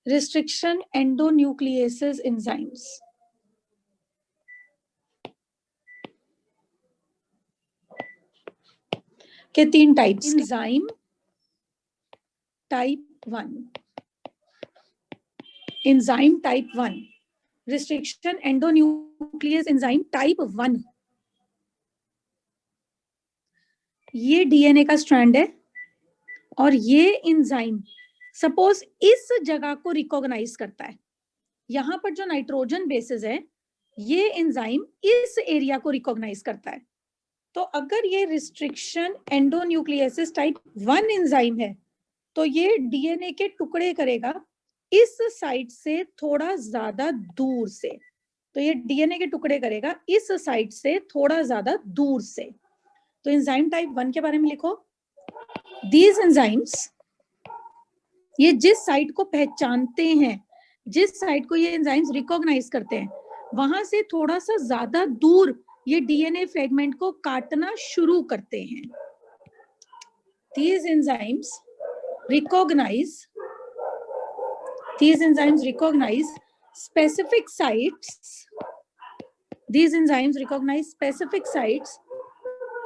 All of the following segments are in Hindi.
restriction endonucleases enzymes. के 3 types. Enzyme type 1, enzyme type 1, restriction endonuclease enzyme type 1. ये डीएनए का स्ट्रैंड है और ये एंजाइम सपोज इस जगह को रिकॉग्नाइज करता है. यहां पर जो नाइट्रोजन बेसेस है ये एंजाइम इस एरिया को रिकॉग्नाइज करता है. तो अगर ये रिस्ट्रिक्शन एंडोन्यूक्लियसिस टाइप 1 एंजाइम है तो ये डीएनए के टुकड़े करेगा इस साइट से थोड़ा ज्यादा दूर से. तो ये डीएनए के टुकड़े करेगा इस साइट से थोड़ा ज्यादा दूर से. तो एंजाइम टाइप 1 के बारे में लिखो. दीज एंजाइम्स, ये जिस साइट को पहचानते हैं, जिस साइट को ये एंजाइम्स रिकॉग्नाइज करते हैं, वहां से थोड़ा सा ज्यादा दूर ये डीएनए फ्रेगमेंट को काटना शुरू करते हैं. These enzymes recognize specific sites. These enzymes recognize specific sites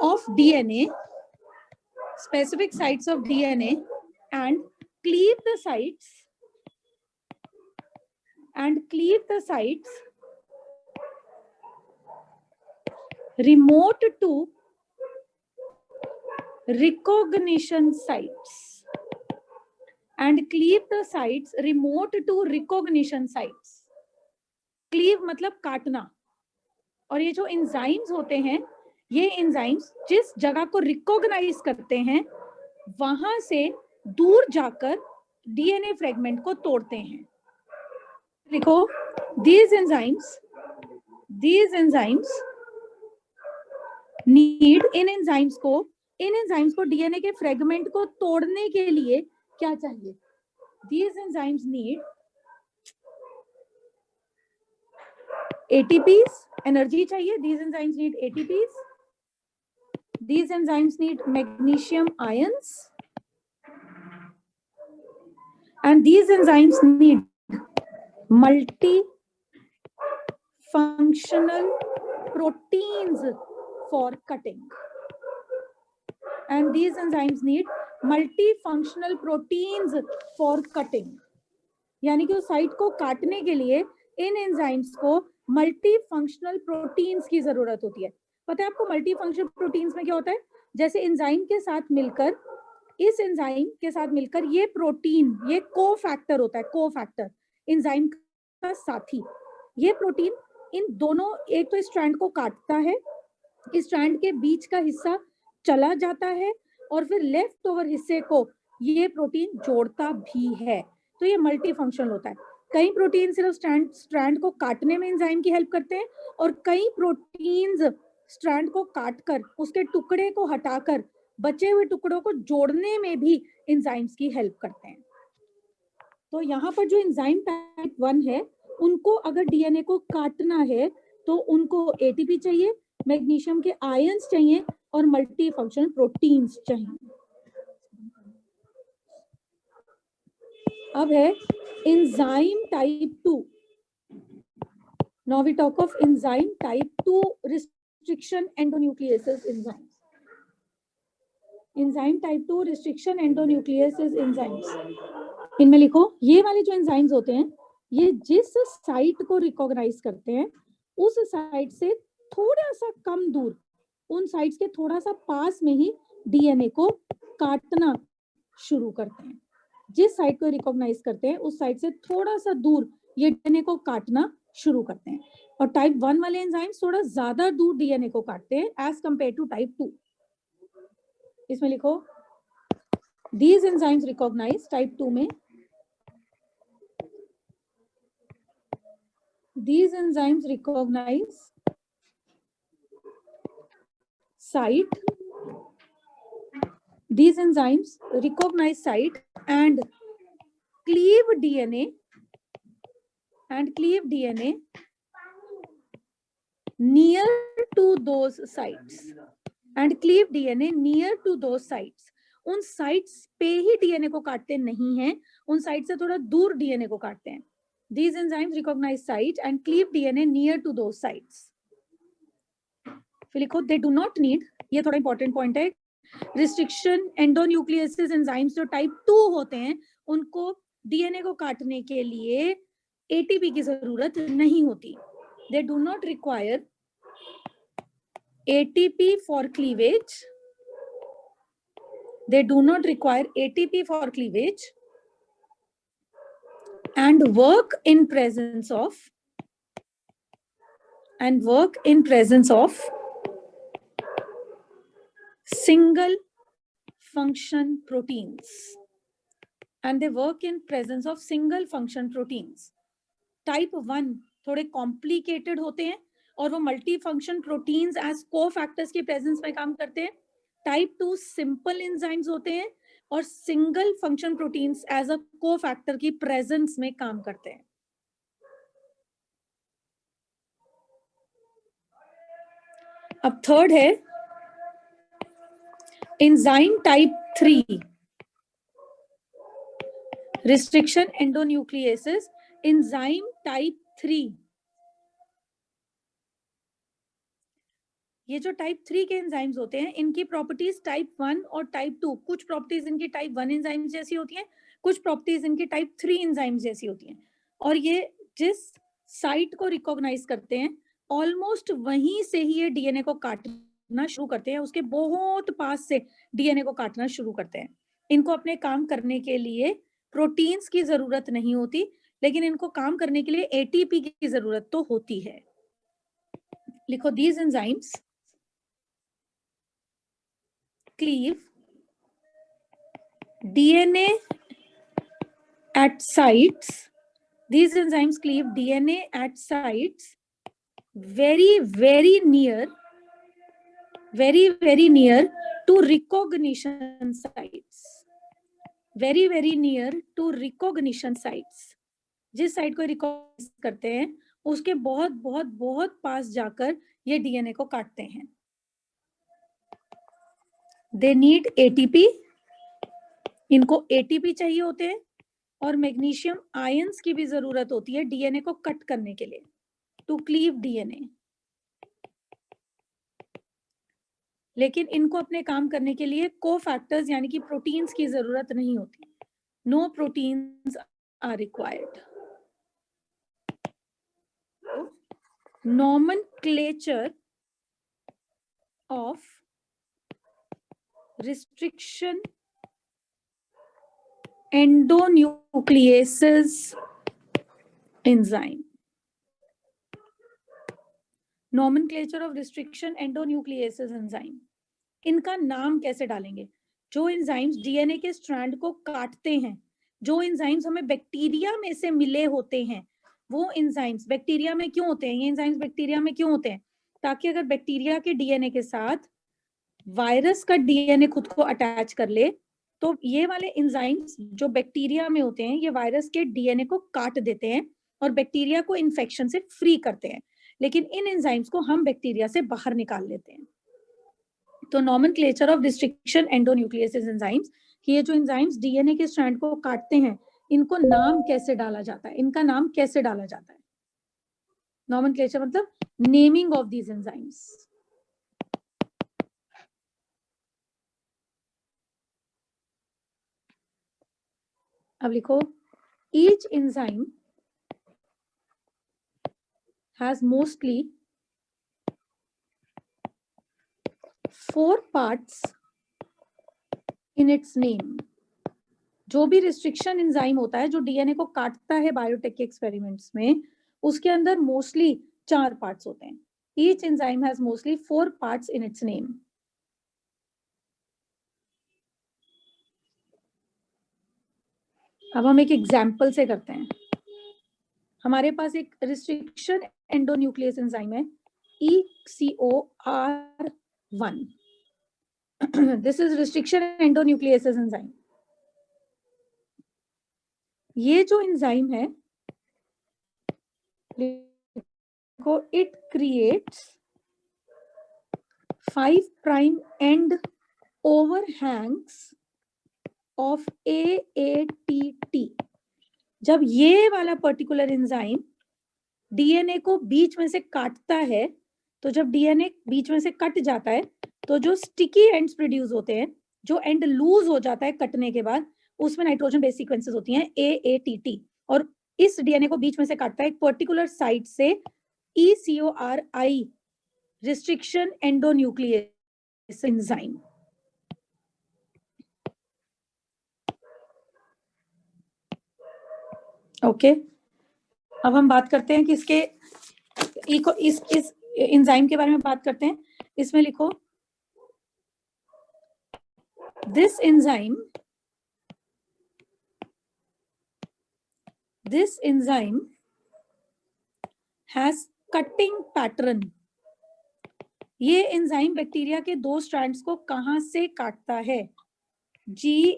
of DNA, and cleave the sites remote to recognition sites, cleave मतलब काटना. और ये जो एंजाइम्स होते हैं, ये एंजाइम्स जिस जगह को रिकॉग्नाइज करते हैं वहां से दूर जाकर डीएनए फ्रेगमेंट को तोड़ते हैं. देखो, these enzymes need, in enzymes को डीएनए के फ्रेगमेंट को तोड़ने के लिए क्या चाहिए? These enzymes need ATPs, energy चाहिए. These enzymes need ATPs. These enzymes need magnesium ions, and these enzymes need multifunctional proteins for cutting. And these enzymes need multifunctional proteins for cutting. यानी कि उस साइट को काटने के लिए इन एंजाइम्स को मल्टीफंक्शनल प्रोटीन्स की जरूरत होती है. पता है आपको मल्टीफंक्शनल प्रोटीन्स में क्या होता है? जैसे एंजाइम के साथ मिलकर, इस एंजाइम के साथ मिलकर ये प्रोटीन, ये कोफैक्टर होता है, कोफैक्टर एंजाइम का साथी. ये प्रोटीन इन दोनों, एक तो स्ट्रैंड को काटता है, इस स्ट्रैंड के बीच का हिस्सा चला जाता है और फिर लेफ्ट ओवर हिस्से को ये प्रोटीन जोड़ता भी है. तो ये मल्टी फंक्शनल होता है. कई प्रोटीन सिर्फ स्ट्रैंड को काटने में एंजाइम की हेल्प करते हैं और कई प्रोटीन्स स्ट्रैंड को काटकर उसके टुकड़े को हटाकर बचे हुए टुकड़ों को जोड़ने में भी एंजाइम्स की हेल्प करते हैं. तो यहाँ पर जो एंजाइम टाइप 1 है, उनको अगर डीएनए को काटना है तो उनको एटीपी चाहिए, मैग्नीशियम के आयंस चाहिए और मल्टी फंक्शनल प्रोटीन्स चाहिए. अब है enzyme type 2. Now we talk of enzyme type 2 restriction endonucleases enzymes. Enzyme type 2 restriction endonucleases enzymes. इनमें लिखो, ये वाले जो एंजाइम्स होते हैं, ये जिस साइट को रिकॉग्नाइज करते हैं उस साइट से थोड़ा सा कम दूर, उन साइट्स के थोड़ा सा पास में ही डीएनए को काटना शुरू करते हैं. जिस साइट को रिकॉग्नाइज करते हैं उस साइट से थोड़ा सा दूर ये डीएनए को काटना शुरू करते हैं. और टाइप 1 वाले एंजाइम्स थोड़ा ज्यादा दूर डीएनए को काटते हैं एज कंपेयर टू टाइप 2. इसमें लिखो, दीज एंजाइम्स रिकॉग्नाइज, टाइप 2 में these enzymes recognize site, these enzymes recognize site and cleave DNA near to those sites, उन साइट्स पे ही डीएनए को काटते नहीं हैं, उन साइट से थोड़ा दूर डीएनए को काटते हैं. These enzymes recognize site and cleave DNA near to those sites. फिर लिखो they do not need, ये थोड़ा इंपॉर्टेंट पॉइंट है, रिस्ट्रिक्शन एंडोन्यूक्लियसिस एंजाइम्स जो टाइप 2 होते हैं उनको डीएनए को काटने के लिए एटीपी की जरूरत नहीं होती. They do not require ATP for cleavage. They do not require ATP for cleavage and work in presence of single function proteins. And they work in presence of single function proteins. Type 1 थोड़े कॉम्प्लिकेटेड होते हैं और वो multi function proteins as cofactors के प्रेजेंस में काम करते हैं. टाइप 2 सिंपल एंजाइम्स होते हैं और single function proteins as a cofactor की प्रेजेंस में काम करते हैं. अब थर्ड है enzyme type 3, restriction endonucleases enzyme type 3. ये जो टाइप 3 के एंजाइम्स होते हैं इनकी प्रॉपर्टीज टाइप 1 और टाइप 2, कुछ प्रॉपर्टीज इनकी टाइप 1 एंजाइम्स जैसी होती हैं, कुछ प्रॉपर्टीज इनकी टाइप 3 एंजाइम्स जैसी होती हैं. और ये जिस साइट को रिकॉग्नाइज करते हैं ऑलमोस्ट वहीं से ही ये डीएनए को काटना शुरू करते हैं, उसके बहुत पास से डीएनए को काटना शुरू करते हैं. इनको अपने काम करने के लिए प्रोटीन्स की जरूरत नहीं होती, लेकिन इनको काम करने के लिए एटीपी की जरूरत तो होती है. लिखो these enzymes cleave DNA at sites. These enzymes cleave DNA at sites very near to recognition sites. Very near to recognition sites. जिस साइट को रिकॉग्नाइज करते हैं उसके बहुत पास जाकर ये डीएनए को काटते हैं. दे नीड एटीपी, इनको एटीपी चाहिए होते हैं और मैग्नीशियम आयंस की भी जरूरत होती है डीएनए को कट करने के लिए, टू क्लीव डीएनए. लेकिन इनको अपने काम करने के लिए कोफैक्टर्स यानी कि प्रोटीन्स की जरूरत नहीं होती. No proteins are required. Nomenclature of restriction endonucleases enzyme. Nomenclature of restriction endonucleases enzyme. इनका नाम कैसे डालेंगे? जो एंजाइम्स डीएनए के स्ट्रैंड को काटते हैं, जो एंजाइम्स हमें बैक्टीरिया में से मिले होते हैं, वो एंजाइम्स बैक्टीरिया में क्यों होते हैं? ये एंजाइम्स बैक्टीरिया में क्यों होते हैं? ताकि अगर बैक्टीरिया के डीएनए के साथ वायरस का डीएनए खुद को अटैच कर ले तो ये वाले एंजाइम्स जो बैक्टीरिया में होते हैं ये वायरस के डीएनए को काट देते हैं और बैक्टीरिया को इन्फेक्शन से फ्री करते हैं. लेकिन इन एंजाइम्स को हम बैक्टीरिया से बाहर निकाल लेते हैं. तो nomenclature of restriction endonucleases enzymes, कि ये जो एंजाइम्स डीएनए के स्ट्रैंड को काटते हैं इनको नाम कैसे डाला जाता है, इनका नाम कैसे डाला जाता है? नॉमेनक्लेचर मतलब नेमिंग ऑफ दीज एंजाइम्स. अब लिखो each enzyme has mostly 4 parts in its name. जो भी रिस्ट्रिक्शन एंजाइम होता है जो डीएनए को काटता है बायोटेक के एक्सपेरिमेंट्स में, उसके अंदर मोस्टली 4 पार्ट्स होते हैं. Each enzyme has mostly 4 parts in its name. अब हम एक एग्जाम्पल से करते हैं. हमारे पास एक रिस्ट्रिक्शन एंडोन्यूक्लियस एंजाइम है ECOR1. This is restriction endonuclease enzyme. ये जो एंजाइम है को it creates 5' and overhangs of AATT। जब ये वाला पर्टिकुलर एंजाइम डीएनए को बीच में से काटता है, तो जब डीएनए बीच में से कट जाता है तो जो स्टिकी एंड्स प्रोड्यूस होते हैं, जो एंड लूज हो जाता है कटने के बाद, उसमें नाइट्रोजन बेस सीक्वेंसेस होती हैं AATT, और इस डीएनए को बीच में से काटता है एक पर्टिकुलर साइट से ECORI restriction endonuclease enzyme. Okay, अब हम बात करते हैं कि इसके इस एंजाइम के बारे में बात करते हैं। इसमें लिखो this enzyme has cutting pattern। ये एंजाइम बैक्टीरिया के दो स्ट्रैंड्स को कहां से काटता है? GAATTC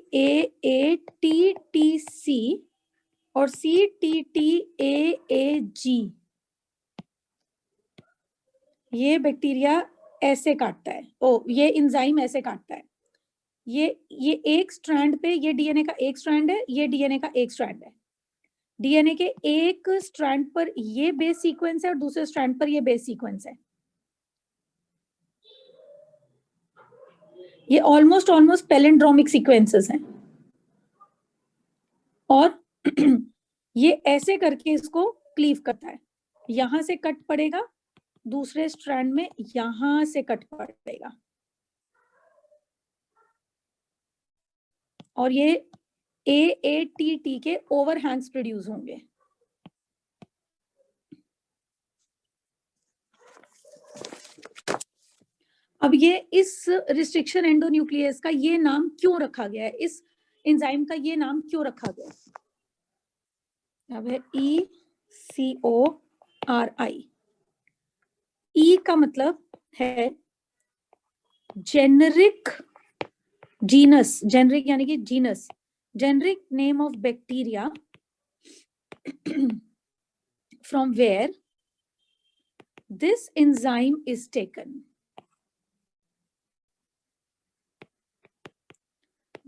और CTTAAG। ये बैक्टीरिया ऐसे काटता है, ये एंजाइम ऐसे काटता है। ये एक स्ट्रैंड पे, ये डीएनए का एक स्ट्रैंड है, ये डीएनए का एक स्ट्रैंड है। डीएनए के एक स्ट्रैंड पर ये बेस सीक्वेंस है और दूसरे स्ट्रैंड पर ये बेस सीक्वेंस है। ये ऑलमोस्ट पैलिंड्रोमिक सीक्वेंसेस हैं, और ये ऐसे करके इसको क्लीव करता है। यहां से कट पड़ेगा, दूसरे स्ट्रैंड में यहां से कट पड़ेगा, और ये AATT के ओवरहैंग्स प्रोड्यूस होंगे। अब ये इस रिस्ट्रिक्शन एंडोन्यूक्लियस का ये नाम क्यों रखा गया है, इस एंजाइम का ये नाम क्यों रखा गया है? अब है ECORI। E का मतलब है जेनरिक, जीनस, जेनरिक यानी कि genus, generic name of bacteria from where this enzyme is taken।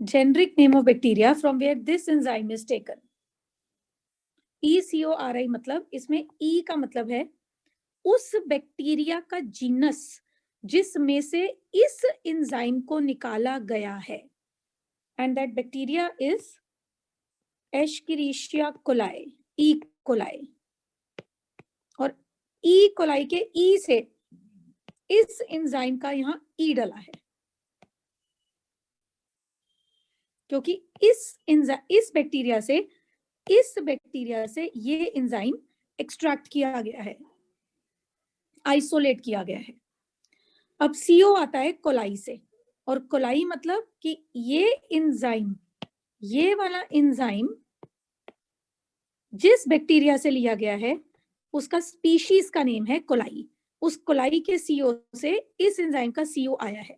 Generic name of bacteria from where this enzyme is taken। ECORI मतलब, इसमें E का मतलब है उस बैक्टीरिया का जीनस जिसमें से इस एंजाइम को निकाला गया है, and that bacteria is Escherichia coli, E. Coli. और E. कोलाई के E से इस एंजाइम का यहां E डला है, क्योंकि इस बैक्टीरिया से ये एंजाइम एक्सट्रैक्ट किया गया है, आइसोलेट किया गया है। अब CO आता है कोलाई से, और कोलाई मतलब कि ये एंजाइम, ये वाला एंजाइम जिस बैक्टीरिया से लिया गया है उसका स्पीशीज का नेम है कोलाई। उस कोलाई के CO से इस एंजाइम का CO आया है।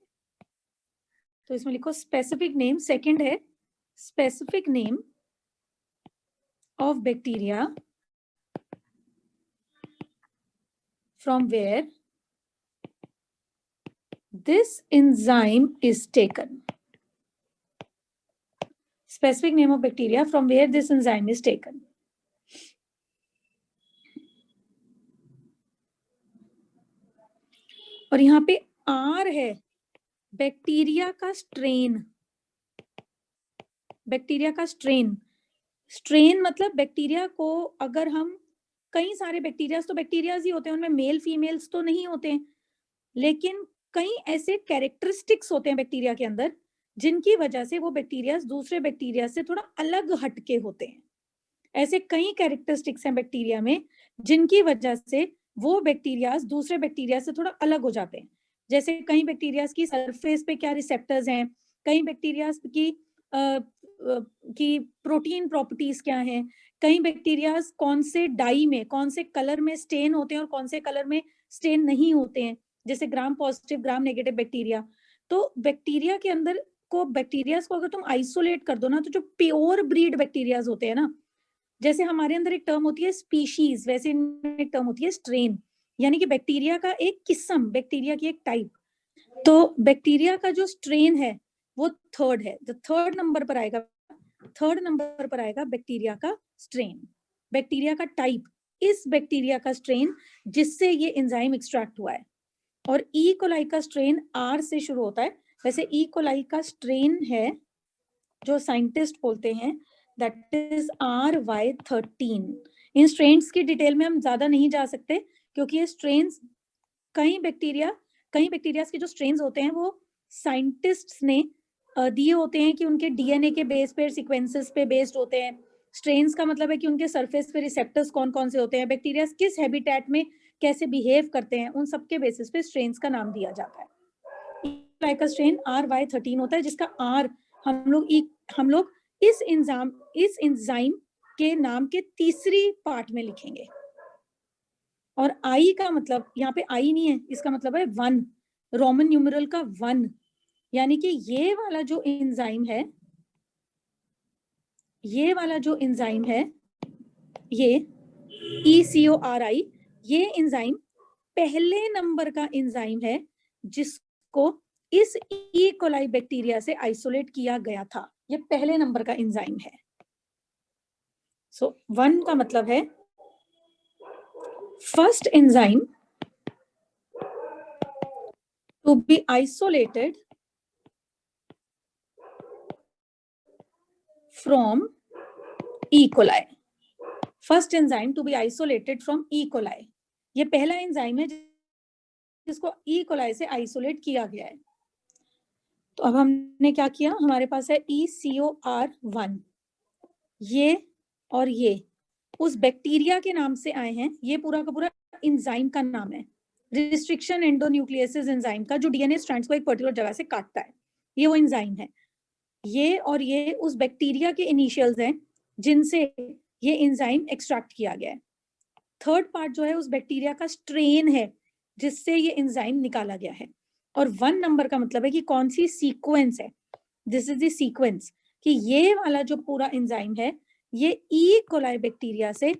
तो इसमें लिखो स्पेसिफिक नेम, सेकंड है specific name of bacteria from where this enzyme is taken। Specific name of bacteria from where this enzyme is taken। और यहाँ पे R है बैक्टीरिया का स्ट्रेन। बैक्टीरिया का स्ट्रेन, स्ट्रेन मतलब बैक्टीरिया को, अगर हम कई सारे बैक्टीरिया तो बैक्टीरियाज ही होते हैं, उनमें मेल फीमेल्स तो नहीं होते हैं, लेकिन कई ऐसे कैरेक्टरिस्टिक्स होते हैं बैक्टीरिया के अंदर जिनकी वजह से वो बैक्टीरिया दूसरे बैक्टीरिया से थोड़ा अलग हटके होते हैं। ऐसे कई कैरेक्टरिस्टिक्स हैं बैक्टीरिया में जिनकी वजह से वो बैक्टीरिया दूसरे बैक्टीरिया से थोड़ा अलग हो जाते हैं। जैसे कई बैक्टीरिया की सरफेस पे क्या रिसेप्टर्स हैं, कई बैक्टीरिया की प्रोटीन प्रॉपर्टीज क्या हैं, कई बैक्टीरिया कौन से डाई में, कौन से कलर में स्टेन होते हैं और कौन से कलर में स्टेन नहीं होते हैं, जैसे gram positive gram negative bacteria. तो बैक्टीरिया के अंदर को, बैक्टीरिया को अगर तुम आइसोलेट कर दो ना, तो जो प्योर ब्रीड बैक्टीरिया होते हैं ना, जैसे हमारे अंदर एक टर्म होती है स्पीशीज, वैसे एक टर्म होती है स्ट्रेन, यानी कि बैक्टीरिया का एक किस्म, बैक्टीरिया की एक टाइप। तो बैक्टीरिया का जो स्ट्रेन है वो थर्ड है। थर्ड नंबर पर आएगा बैक्टीरिया का स्ट्रेन, बैक्टीरिया का टाइप, इस बैक्टीरिया का स्ट्रेन जिससे ये एंजाइम एक्सट्रैक्ट हुआ है। और ई कोलाई का स्ट्रेन आर से शुरू होता है। वैसे ई कोलाई का स्ट्रेन है जो साइंटिस्ट बोलते हैं that is RY13। In strains की डिटेल में हम ज्यादा नहीं जा सकते क्योंकि ये स्ट्रेन्स कई बैक्टीरिया के जो स्ट्रेन्स होते हैं वो साइंटिस्ट्स ने दिए होते हैं कि उनके डीएनए के बेस पे, सीक्वेंसेस पे बेस्ड होते हैं। स्ट्रेन्स का मतलब है कि उनके सरफेस पे रिसेप्टर्स कौन कौन से होते हैं, बैक्टीरिया किस हैबिटेट में कैसे बिहेव करते हैं, उन सबके बेसिस पे स्ट्रेन्स का नाम दिया जाता है। का स्ट्रेन RY13 होता है जिसका R हम लोग इस एंजाइम के नाम के तीसरी पार्ट में लिखेंगे। और आई का मतलब यहाँ पे आई नहीं है, इसका मतलब है 1, रोमन न्यूमेरल का 1, यानी कि ये वाला जो एंजाइम है, ये ECORI, ये एंजाइम पहले नंबर का एंजाइम है जिसको इस ई कोलाई बैक्टीरिया से आइसोलेट किया गया था। ये पहले नंबर का एंजाइम है। सो 1 का मतलब है first enzyme to be isolated from E. coli. First enzyme to be isolated from E. coli. ये पहला एंजाइम है जिसको E. coli से आइसोलेट किया गया है। तो अब हमने क्या किया, हमारे पास है ECOR1, ये और ये उस बैक्टीरिया के नाम से आए हैं। ये पूरा का पूरा एंजाइम का नाम है, रिस्ट्रिक्शन एंडोन्यूक्लियोसिस एंजाइम का, जो डीएनए स्ट्रैंड्स को एक पर्टिकुलर जगह से काटता है, ये वो एंजाइम है। ये और ये उस बैक्टीरिया के इनिशियल्स हैं जिनसे ये एंजाइम एक्सट्रैक्ट किया गया है। थर्ड पार्ट जो है उस बैक्टीरिया का स्ट्रेन है जिससे ये एंजाइम निकाला गया है। और 1 नंबर का मतलब है कि कौन सी सीक्वेंस है, दिस इज द सीक्वेंस, कि ये वाला जो पूरा एंजाइम है ये ई कोलाई बैक्टीरिया से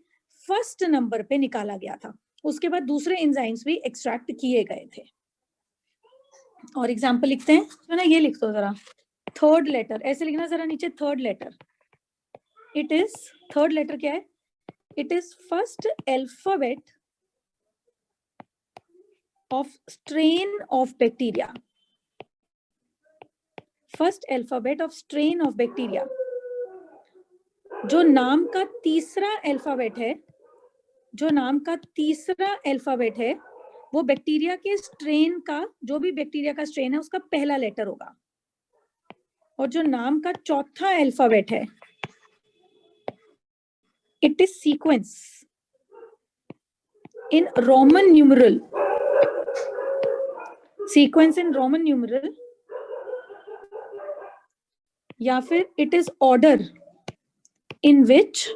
फर्स्ट नंबर पे निकाला गया था। उसके बाद दूसरे एंजाइम्स भी एक्सट्रैक्ट किए गए थे। और एग्जांपल लिखते हैं, तो ना ये लिख दो जरा, थर्ड लेटर ऐसे लिखना जरा नीचे, third letter, it is, third letter क्या है, it is first alphabet of strain of bacteria, first alphabet of strain of bacteria. जो नाम का तीसरा अल्फाबेट है, वो बैक्टीरिया के स्ट्रेन का, जो भी बैक्टीरिया का स्ट्रेन है उसका पहला लेटर होगा। और जो नाम का चौथा अल्फाबेट है, it is sequence in Roman numeral, या फिर it is order in which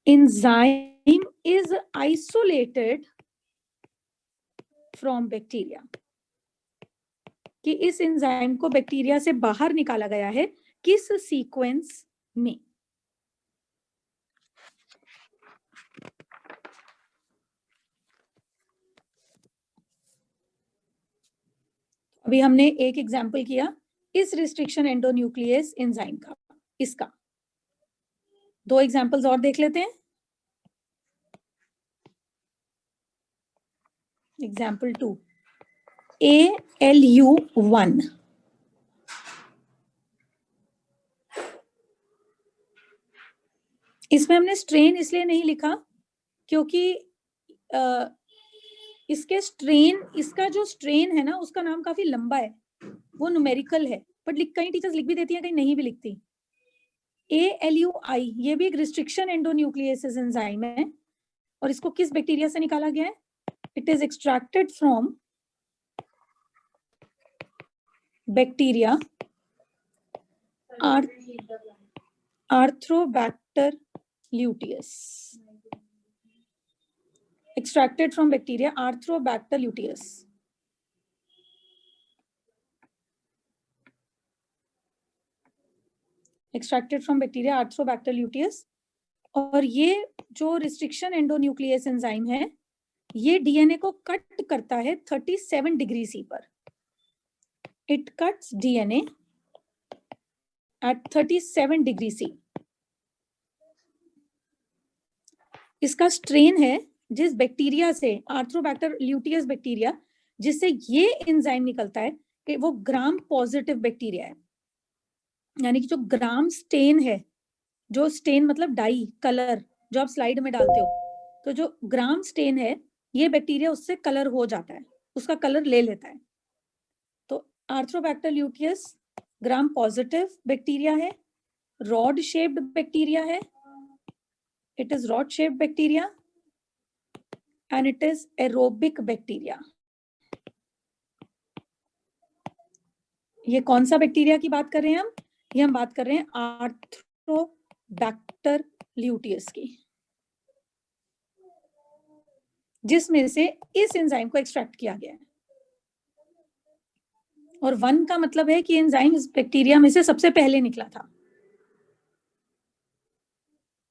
enzyme is isolated from bacteria, कि इस एंजाइम को बैक्टीरिया से बाहर निकाला गया है किस सीक्वेंस में। अभी हमने एक एग्जाम्पल किया इस रिस्ट्रिक्शन एंडोन्यूक्लियस एंजाइम का, इसका 2 एग्जाम्पल्स और देख लेते हैं। एग्जाम्पल 2, ALU1, इसमें हमने स्ट्रेन इसलिए नहीं लिखा क्योंकि इसका जो स्ट्रेन है ना उसका नाम काफी लंबा है, वो न्यूमेरिकल है, बट कई टीचर्स लिख भी देती हैं, कहीं नहीं भी लिखती। ALUI ये भी एक रिस्ट्रिक्शन एंडोन्यूक्लियोसिस एंजाइम है और इसको किस बैक्टीरिया से निकाला गया है, it is extracted from bacteria Arthrobacter luteus, extracted from bacteria Arthrobacter luteus. Extracted from bacteria Arthrobacter luteus। और ये जो रिस्ट्रिक्शन एंडोन्यूक्लियस एंजाइम है ये डीएनए को कट करता है 37 डिग्री सी पर। It cuts DNA at 37 degree C. इसका स्ट्रेन है जिस बैक्टीरिया से, आर्थ्रोबैक्टर ल्यूटियस बैक्टीरिया, जिससे ये एंजाइम निकलता है कि वो ग्राम पॉजिटिव बैक्टीरिया है, यानी कि जो ग्राम स्टेन है, जो स्टेन मतलब डाई कलर जो आप स्लाइड में डालते हो, तो जो ग्राम स्टेन है ये बैक्टीरिया उससे कलर हो जाता है, उसका कलर ले लेता है. तो आर्थ्रोबैक्टर ल्यूटियस ग्राम पॉजिटिव बैक्टीरिया है, रॉड शेप्ड बैक्टीरिया है. It is rod shaped bacteria and it is aerobic bacteria. ये कौन सा बैक्टीरिया की बात कर रहे हैं हम? ये हम बात कर रहे हैं आर्थ्रोबैक्टर ल्यूटियस की, जिसमें से इस एंजाइम को एक्सट्रैक्ट किया गया है. और 1 का मतलब है कि एंजाइम इस बैक्टीरिया में से सबसे पहले निकला था.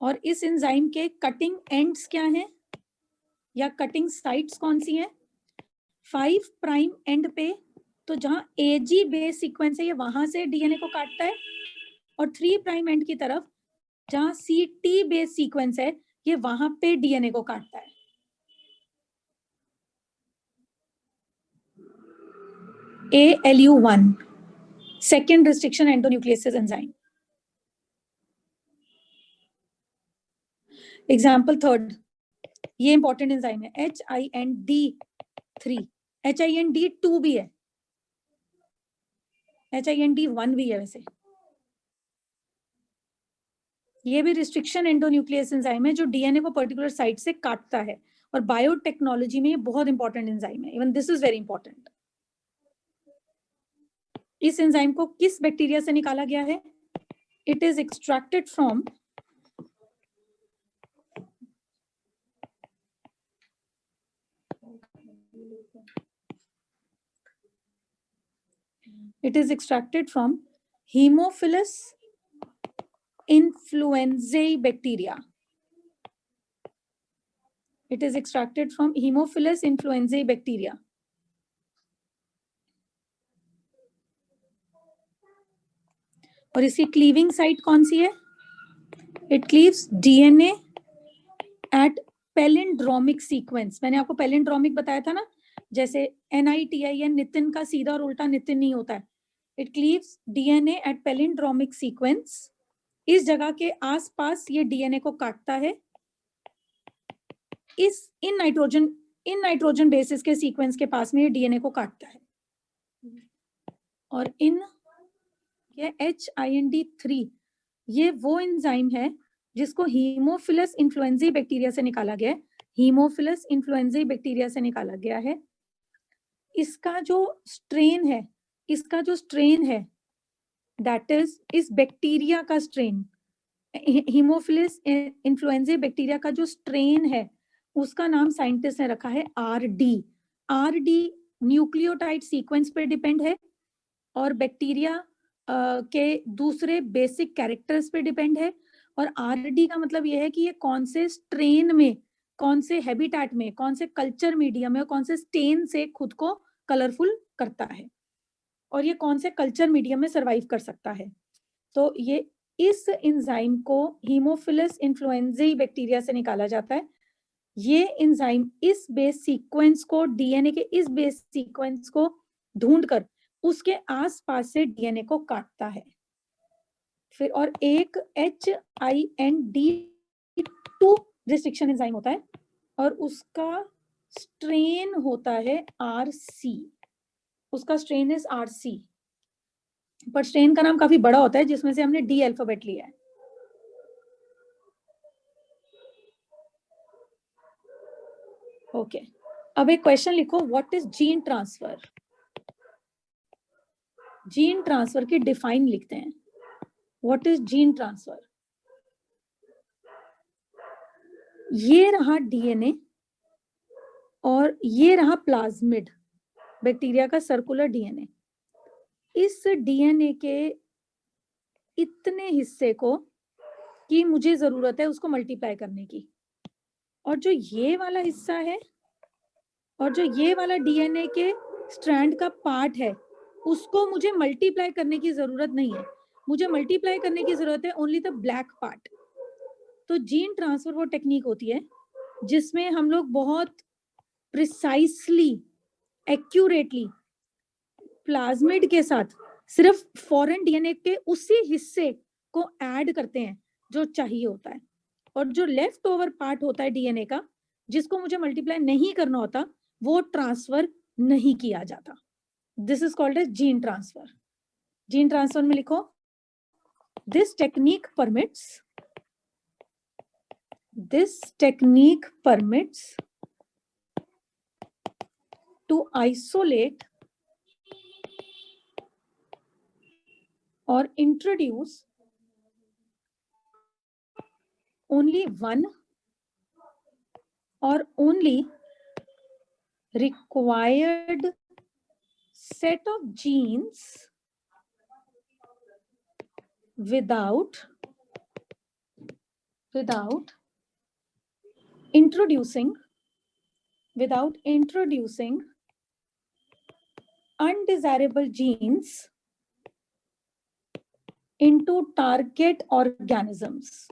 और इस एंजाइम के कटिंग एंड्स क्या हैं या कटिंग साइट्स कौन सी हैं? 5 प्राइम एंड पे, तो जहां AG बेस सीक्वेंस है ये वहां से डीएनए को काटता है, और 3 प्राइम एंड की तरफ जहां CT बेस सीक्वेंस है ये वहां पे डीएनए को काटता है. ALU1 second restriction endonucleases enzyme. Example third, ये इंपॉर्टेंट एंजाइम है HIND3. HIND2 भी है, HIND1 भी है. वैसे ये भी रिस्ट्रिक्शन एंडोन्यूक्लियस एंजाइम है जो डीएनए को पर्टिकुलर साइट से काटता है, और बायोटेक्नोलॉजी में ये बहुत इंपॉर्टेंट एंजाइम है. Even this is very important. इस एंजाइम को किस बैक्टीरिया से निकाला गया है? It is extracted from Haemophilus influenzae bacteria. It is extracted from Haemophilus influenzae bacteria. और इसकी क्लीविंग साइट कौन सी है? It cleaves DNA at palindromic sequence. मैंने आपको पैलिंड्रोमिक बताया था ना, जैसे NITIN नितिन का सीधा और उल्टा नितिन नहीं होता है. It cleaves DNA at palindromic sequence. इस जगह के आसपास ये डीएनए को काटता है. इन नाइट्रोजन बेसिस के सीक्वेंस के पास में ये डीएनए को काटता है. और ये HIND3 ये वो एंजाइम है जिसको हीमोफिलस इन्फ्लुएंजाe बैक्टीरिया से निकाला गया है. हीमोफिलस इन्फ्लुएंजाe बैक्टीरिया से निकाला गया है. इसका जो स्ट्रेन है दैट इज इस बैक्टीरिया का स्ट्रेन. हीमोफिलस इन्फ्लुएंजाe बैक्टीरिया का जो स्ट्रेन है उसका नाम साइंटिस्ट ने रखा है RD. न्यूक्लियोटाइड सीक्वेंस पे डिपेंड है और बैक्टीरिया के दूसरे बेसिक कैरेक्टर्स पे डिपेंड है. और RD का मतलब यह है कि ये कौन से स्ट्रेन में, कौन से हैबिटेट में, कौन से कल्चर मीडियम में, कौन से स्टेन से खुद को कलरफुल करता है, और ये कौन से कल्चर मीडियम में सरवाइव कर सकता है. तो ये इस एंजाइम को हीमोफिलस इन्फ्लुएंजाe बैक्टीरिया से निकाला जाता है. ये एंजाइम इस बेस सीक्वेंस को, डीएनए के इस बेस सीक्वेंस को ढूंढकर उसके आसपास से डीएनए को काटता है. फिर और एक HIND2 रिस्ट्रिक्शन एंजाइम होता है और उसका स्ट्रेन होता है RC. उसका स्ट्रेन इज RC, पर स्ट्रेन का नाम काफी बड़ा होता है जिसमें से हमने D अल्फाबेट लिया है. ओके, अब एक क्वेश्चन लिखो, what is gene transfer? Gene transfer की डिफाइन लिखते हैं. What is gene transfer? ये रहा डीएनए और ये रहा प्लाज्मिड, बैक्टीरिया का सर्कुलर डीएनए. इस डीएनए के इतने हिस्से को कि मुझे जरूरत है उसको मल्टीप्लाई करने की, और जो ये वाला हिस्सा है और जो ये वाला डीएनए के स्ट्रैंड का पार्ट है उसको मुझे मल्टीप्लाई करने की जरूरत नहीं है, मुझे मल्टीप्लाई करने की जरूरत है ओनली द ब्लैक पार्ट। तो जीन ट्रांसफर वो टेक्निक होती है जिसमें हम लोग बहुत प्रिसाइसली, एक्यूरेटली प्लाज्मिड के साथ सिर्फ फॉरेन डीएनए के उसी हिस्से को ऐड करते हैं जो चाहिए होता है, और जो लेफ्ट ओवर पार्ट होता है डीएनए का जिसको मुझे मल्टीप्लाई नहीं करना होता वो ट्रांसफर नहीं किया जाता। This is called as gene transfer. Gene transfer में लिखो, this technique permits to isolate or introduce only one or only required set of genes without introducing undesirable genes into target organisms,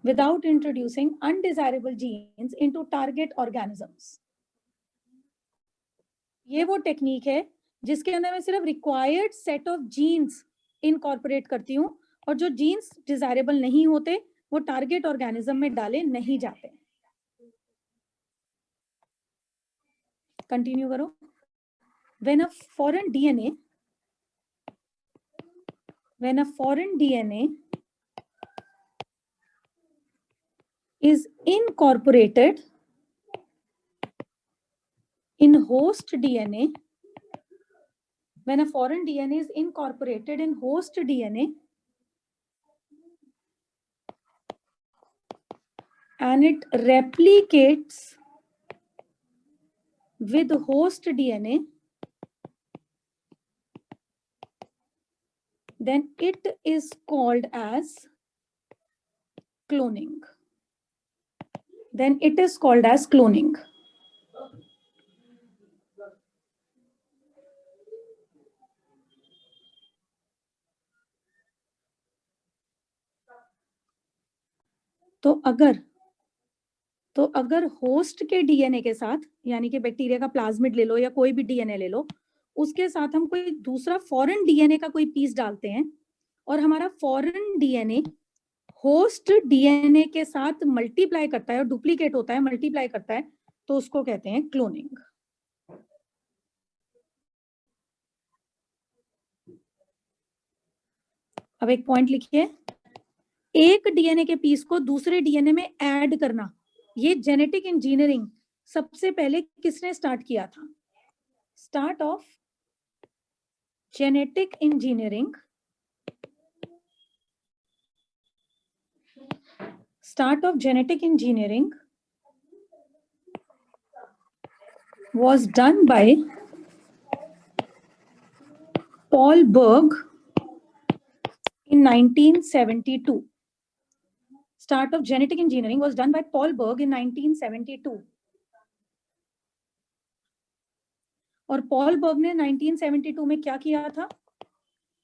without introducing undesirable genes into target organisms। ये वो टेक्निक है जिसके अंदर मैं सिर्फ required set of genes incorporate करती हूँ, और जो जीन्स डिजायरेबल नहीं होते वो टारगेट ऑर्गेनिज्म में डाले नहीं जाते। कंटिन्यू करो। When a foreign DNA is incorporated in host DNA, when a foreign DNA is incorporated in host DNA and it replicates with host DNA, then it is called as cloning. तो अगर होस्ट के डीएनए के साथ, यानी कि बैक्टीरिया का प्लाज्मिड ले लो या कोई भी डीएनए ले लो, उसके साथ हम कोई दूसरा फॉरेन डीएनए का कोई पीस डालते हैं और हमारा फॉरेन डीएनए होस्ट डीएनए के साथ मल्टीप्लाई करता है और डुप्लीकेट होता है, मल्टीप्लाई करता है, तो उसको कहते हैं क्लोनिंग। अब एक पॉइंट लिखिए, एक डीएनए के पीस को दूसरे डीएनए में ऐड करना, ये जेनेटिक इंजीनियरिंग सबसे पहले किसने स्टार्ट किया था? Start of genetic engineering was done by Paul Berg in 1972. Start of genetic engineering was done by Paul Berg in 1972. और पॉल बर्ग ने 1972 में क्या किया था?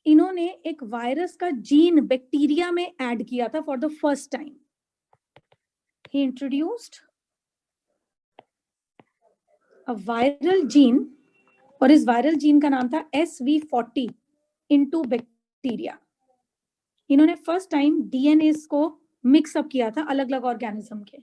इन्होंने एक वायरस का जीन बैक्टीरिया में ऐड किया था for the first time. He introduced a viral gene, और इस वायरल जीन का नाम था SV40 into बैक्टीरिया। इन्होंने फर्स्ट टाइम डीएनए को मिक्सअप किया था अलग अलग ऑर्गेनिज्म के।